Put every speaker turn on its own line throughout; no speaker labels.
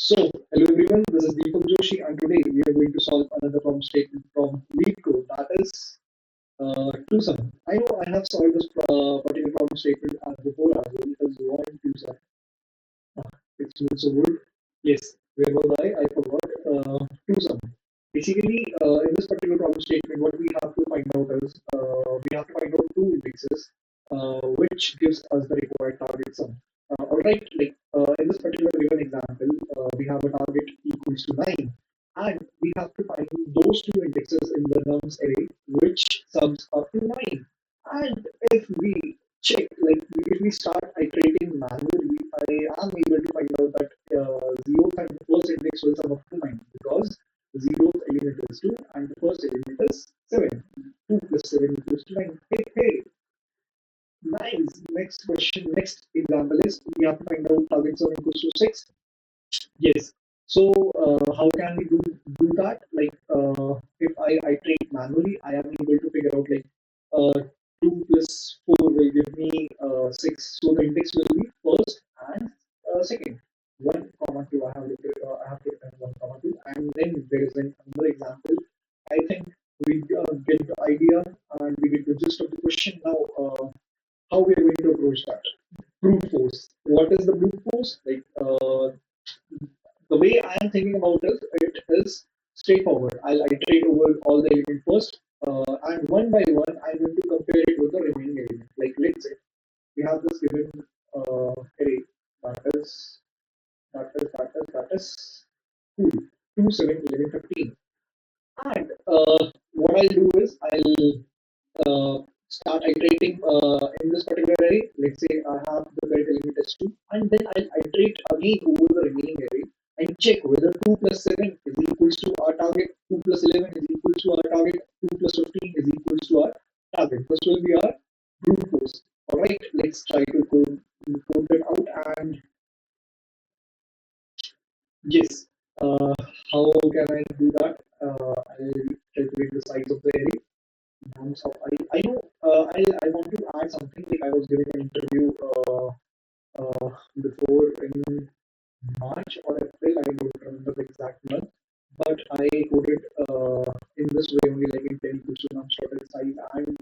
So, hello everyone, this is DEEPAK Joshi, and today we are going to solve another problem statement from LEETCODE, that is Tucson. I know I have solved this particular problem statement before as well. It is one Tucson. It's not so good. Yes, where was I? I forgot. Tucson. Basically, in this particular problem statement, what we have to find out is we have to find out two indexes, which gives us the required target sum. All right, like in this particular given example, we have a target equals to 9, and we have to find those two indexes in the nums array which sums up to 9. And if we check, like if we start iterating manually, I am able to find out that 0 and the first index will sum up to 9 because the zeroth element is 2 and the first element is 7. 2 plus 7 equals to 9. Hey, hey, nice. Next question, next example is we have to find out target sum equals to 6. Yes. So how can we do that? Like if I iterate manually, I am able to figure out like 2 plus 4 will give me 6. So the index will be first and second. 1 comma 2. I have to return 1 comma 2, and then there is another example. I think we get the idea and we get the gist of the question now. How we are going to approach that? Brute force. What is the brute force? Like the way I am thinking about it is straightforward. I'll iterate over all the elements first, and one by one, I'm going to compare it with the remaining element. Like let's say we have this given array that is that is cool 2, 7, 11, 15. And what I'll do is I'll start iterating in this particular array. Let's say I have the current element as 2, and then I'll iterate again over the remaining array and check whether 2 plus 7 is equals to our target, 2 plus 11 is equals to our target, 2 plus 15 is equals to our target. This will be our brute force. Alright, let's try to code that out. And yes, how can I do that? I'll calculate the size of the array. So I know I want to add something. Like I was giving an interview before in March or April. I don't remember the exact month, but I coded in this way only, like in 10 equals to num started size, and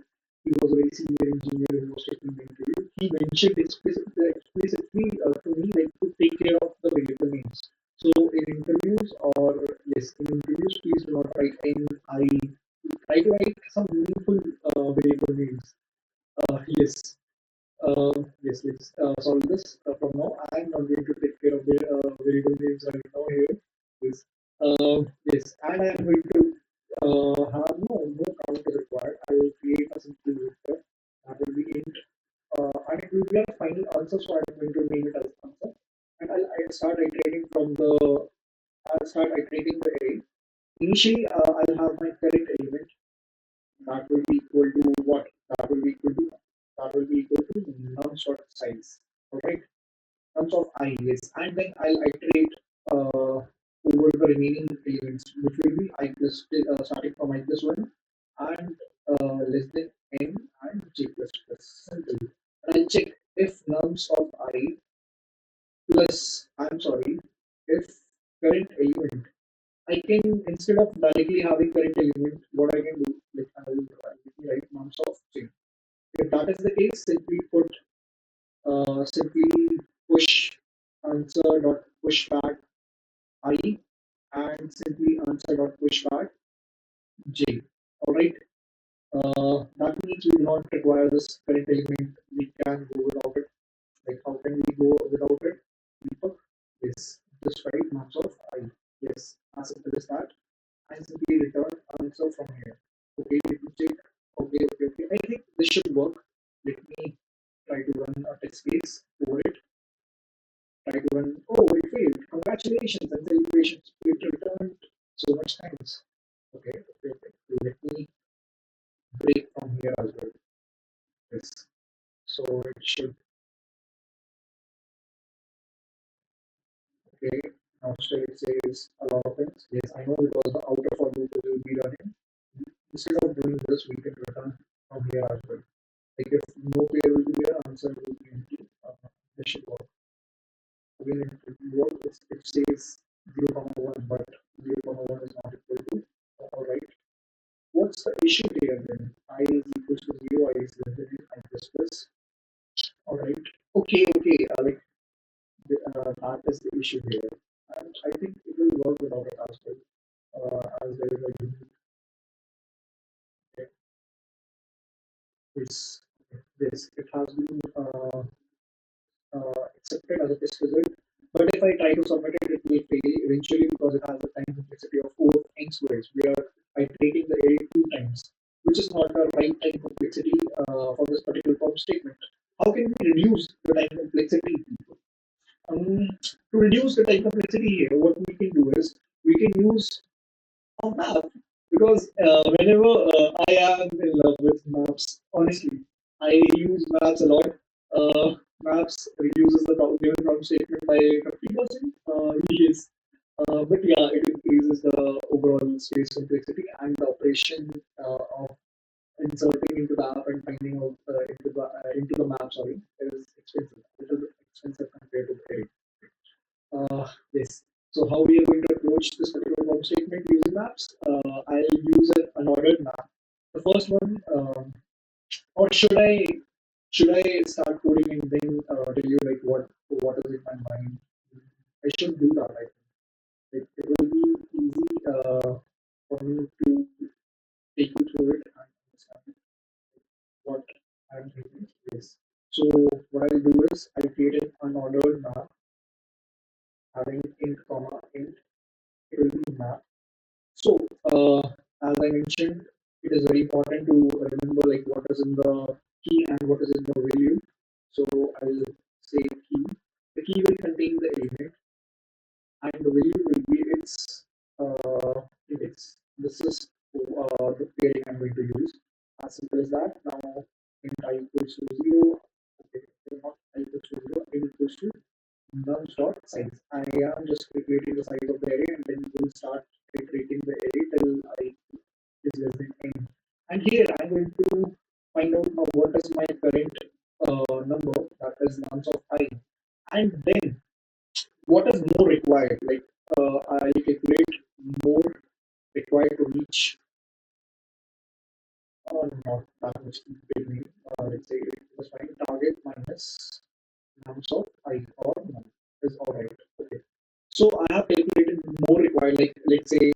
he was a very senior engineer who was taking the interview. He mentioned explicitly to me like to take care of the variable names. So in interviews or yes, in interviews, please do not write in I. Try to write some meaningful variable names. Yes. Yes, let's solve this from now. I'm not going to take care of the variable names right now here. Yes. Yes, and I am going to have no count is required. I will create a simple vector that will be int, and it will be a final answer. So I'm going to name it as answer, and I'll start iterating from the. I'll start iterating the array. Initially, I'll have my current element that will be equal to what? That will be equal to nums of size. Alright, nums of I, yes, and then I'll iterate over the remaining elements, which will be I plus starting from I plus one and less than n and j plus plus. Simple. And I'll check if nums of I plus I'm sorry, if current element I can, instead of directly having current element, what I can do, like I will write nums of j. If that is the case, simply push answer dot push back I and simply answer dot push back j. All right. That means we do not require this current element. We can go without it. Like how can we go without it? Deepak, yes. Just write nums of I. Yes. As simple as that. And simply return answer from here. Okay. Let me check. Okay. Okay. Okay. I think this should work. Let me try to run a test case over it. Try to run. Oh, it failed. Congratulations and celebrations. It returned so much thanks. Okay, okay, okay. Let me break from here as well. Yes. So it should. Okay. Now still it says a lot of things. Yes, I know because the outer for loop will be running. Instead of doing this, we can return from here as well. Like if no pair will be there, answer will be empty. This should work. Again, it will work. It says 1, but 0, 1 is not equal to. Alright. What's the issue here then? I is equals to 0, I is less than I plus plus. Alright. Okay, okay. That is the issue here. And I think it will work without it as well. As there is a unique this this. It has been accepted as a test result. But if I try to submit it, it will fail eventually because it has a time complexity of 4 n squares. We are iterating the array 2 times, which is not the right time complexity for this particular form statement. How can we reduce the time complexity? To reduce the time complexity here, what we can do is we can use a map because whenever I am in love with maps, honestly, I use maps a lot. Maps reduces the given problem statement by 50%. Yes. But yeah, it increases the overall space complexity and the operation of inserting into the app and finding out into the map. Sorry, is expensive. It is expensive compared to the yes. So how we are going to approach this particular problem statement using maps? I'll use an ordered map. The first one, or should I start coding and then tell you like what is in my mind? I should do that. I think it will be easy for me to take you through it and understand what I'm thinking. Yes. So what I'll do is I'll create an unordered map having int comma int. It will be map. So, as I mentioned, it is very important to remember like what is in the key and what is in the value. So I'll say key. The key will contain the element, and the value will be its index. This is the pairing I'm going to use. As simple as that. Now, int I equals to 0. Okay, not I equals to 0. I equals to nums dot size. I am just calculating the size of the array and then we'll start iterating the array till I is less than n. And here I'm going to find out now what is my current number that is nums of I. And then what is more required? Like I calculate more required to reach not that much big name. Let's say let's find target minus nums of I or none is alright. Okay. So I have calculated more required, like let's say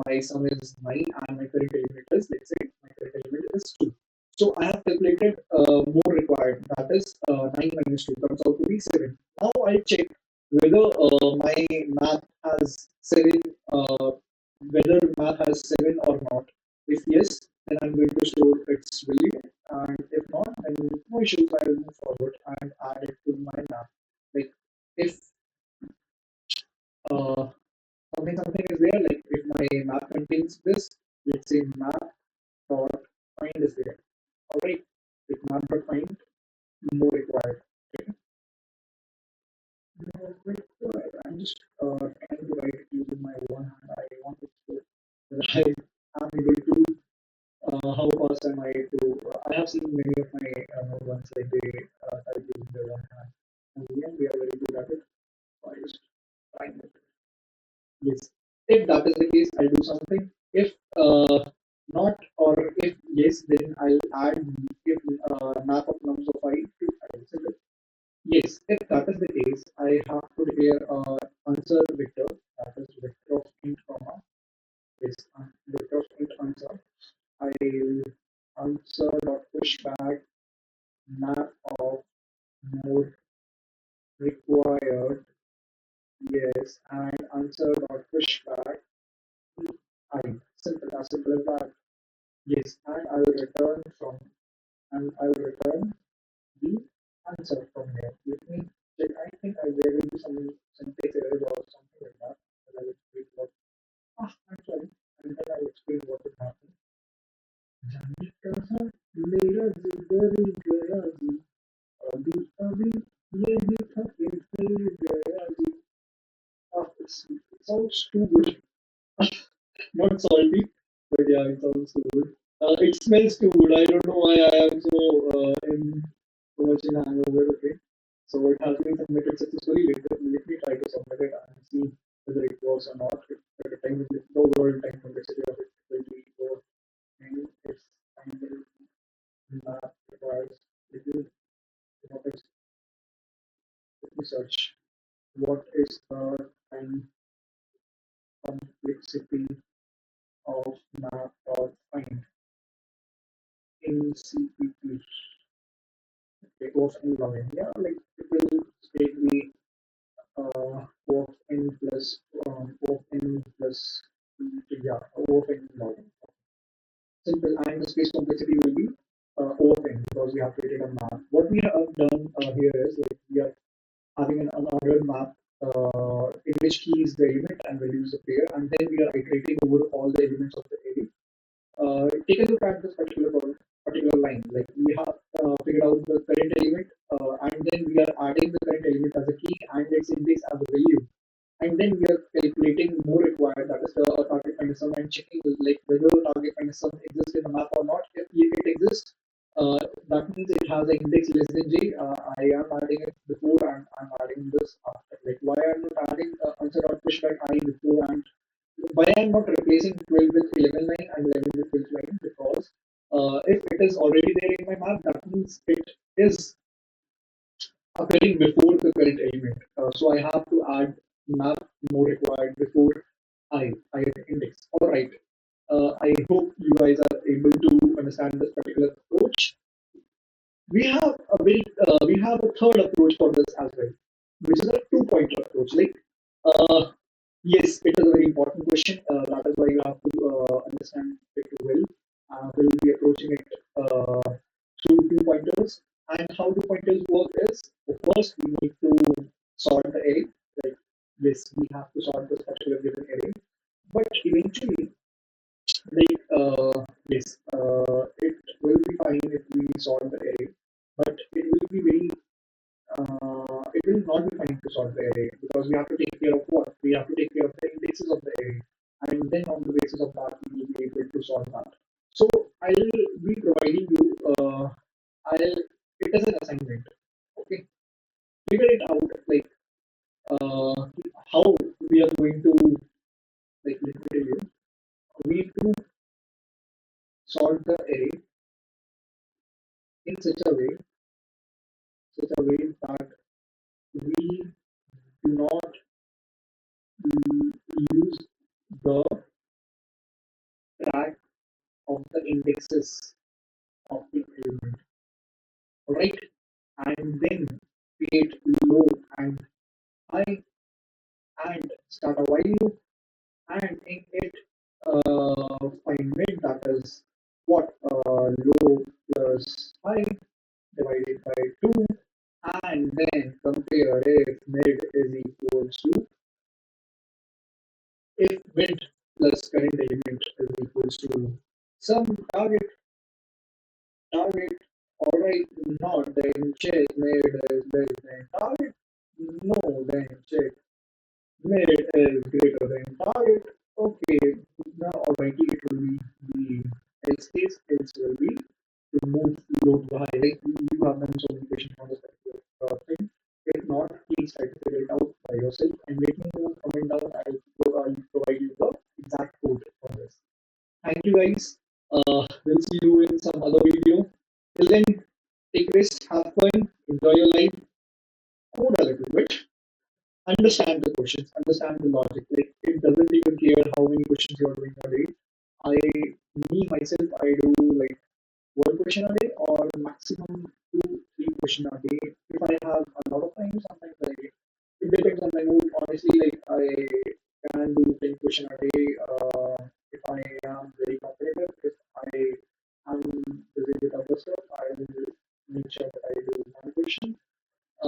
my sum is 9 and my current element is, let's say my current element is 2. So I have calculated more required, that is 9 minus 2 comes out to be 7. Now I check whether my math has 7, uh, whether math has 7 or not. If yes, then I'm going to store its value, and if not, then no issues, I will move forward and add it to my math. Like if uh, something is there, like if my map contains this, let's say map dot find is there. All right, if map dot find more required. Okay. More required. I'm just trying to write it using my one hand. I want it to that I am able to how fast am I to I have seen many of my ones like they type using their one hand. And yeah, we are very good at it. So I just find it. Yes. If that is the case, I'll do something. If not, or if yes, then I'll add if map of nums of I to I. Simple. Yes, if that is the case, I have to declare answer vector, that is vector of int comma yes, vector of int answer. I'll answer dot push back map of more required yes and answer dot push back I. As simple as that. Yes, and I will return from and I will return the answer from here. Let me check. I think there will be some syntax error or something like that. But I'll explain what. I'm sorry. And then I'll explain what will happen. जाने कहाँ मेरा जिगर गया जी अभी अभी यही था कि फिर गया जी. It sounds too good. Not salty, but yeah, it sounds so good. It smells too good. I don't know why I am so much in hangover. Okay, so it has been submitted successfully. Let me try to submit it and see. whether it was or not. If the time the overall time complexity of it will be more, and its final map requires little what is research. What is the time complexity of map or find in CPP? Okay, of n logging. Yeah, like it will take the of n plus of n plus yeah, of n logging. Simple, and the space complexity will be O of n because we have created a map. What we have done here is like we are having an unordered map in which key is the element and value is the pair, and then we are iterating over all the elements of the array. Take a look at this particular line. Like we have figured out the current element, and then we are adding the current element as a key and its index as a value, and then we are calculating more required, that is the target finder sum, and checking like whether target finder sum exists in the map or not. If it exists, that means it has an index less than j. I am adding it before and I'm adding this after. Like why I'm not adding answer dot pushback I before, and why I'm not replacing 12 with 11 line and 11 with 12 line, because if it is already there in my map, that means it is appearing before the current element. So I have to add map more required before I index. All right. I hope you guys are able to understand this particular approach. We have a third approach for this as well, which is a two-pointer approach. Like yes, it is a very important question. That is why you have to understand it well. We'll be approaching it through two pointers. And how two pointers work is, first we need to sort the array. Like yes, we have to sort this particular given array. But eventually, like yes, it will be fine if we sort the array, but it will be very it will not be fine to sort the array because we have to take care of what? We have to take care of the indexes of the array. And then on the basis of that, we will be able to solve that. So I'll be providing you, it is an assignment. Okay. Figure it out, like uh, how we are going to, like, let me tell you, we need to solve the array in such a way that we do not use the track of the indexes of the element, right? And then create low and high and start a while loop, and in it find mid, that is what low plus high divided by 2, and then compare if mid is equals to, if mid plus current element is equals to some target. All right, not then check mid is less than target. No, then check mid is greater than target. Okay, now already it will be the else case. Else will be to move low to high. Like you have done so many questions on this particular thing. If not, please try to figure it out by yourself and let me know. Comment down. I'll provide you the exact code for this. Thank you guys. We'll see you in some other video. Till then, take rest, have fun, enjoy your life, code a little bit, understand the questions, understand the logic. Like it doesn't even care how many questions you are doing a day. I, me myself, I do like one question a day or maximum two, three questions a day. If I have a lot of time, sometimes it depends on my mood. Honestly, like I can do 10 questions a day. If I am very competitive, if I am busy with other stuff, I will make sure that I do one question. I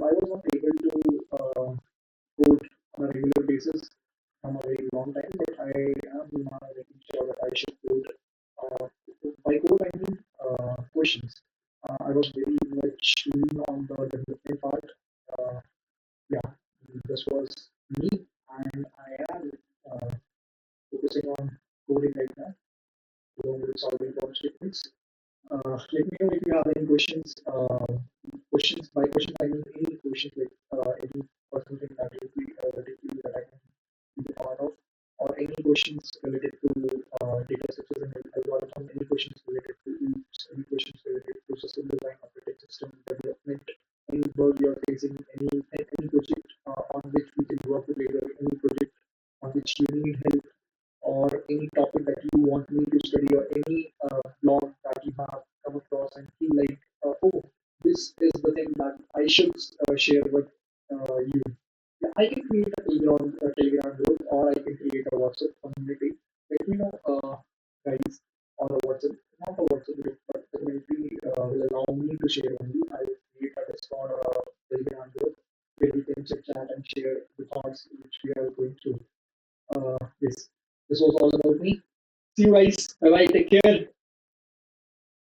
was not able to code on a regular basis from a very long time, but I am making sure that I should code. Uh, by code, I mean questions. I was very much lean on the development part. Uh, yeah, this was me, and I am uh, focusing on coding right now, along with solving problem statements. Let me know if you have any questions. Questions by questions I mean any questions like any personal thing that you feel vertically that I can be a part of, or any questions related to data structures and algorithm, any questions related to loops, any questions related to system design, operating system development, any bug you're facing, any project on which we can work together, any project on which you need help, or any topic that you want me to study, or any blog that you have come across and feel like, oh, this is the thing that I should share with you. Yeah, I can create a Telegram group, or I can create a WhatsApp community. Let me know, guys, on a WhatsApp, not a WhatsApp group, but the community will allow me to share only. I will create a Discord or a Telegram group where we can chit chat and share the thoughts which we are going through. This was all about me. See you guys. Bye bye. Take care.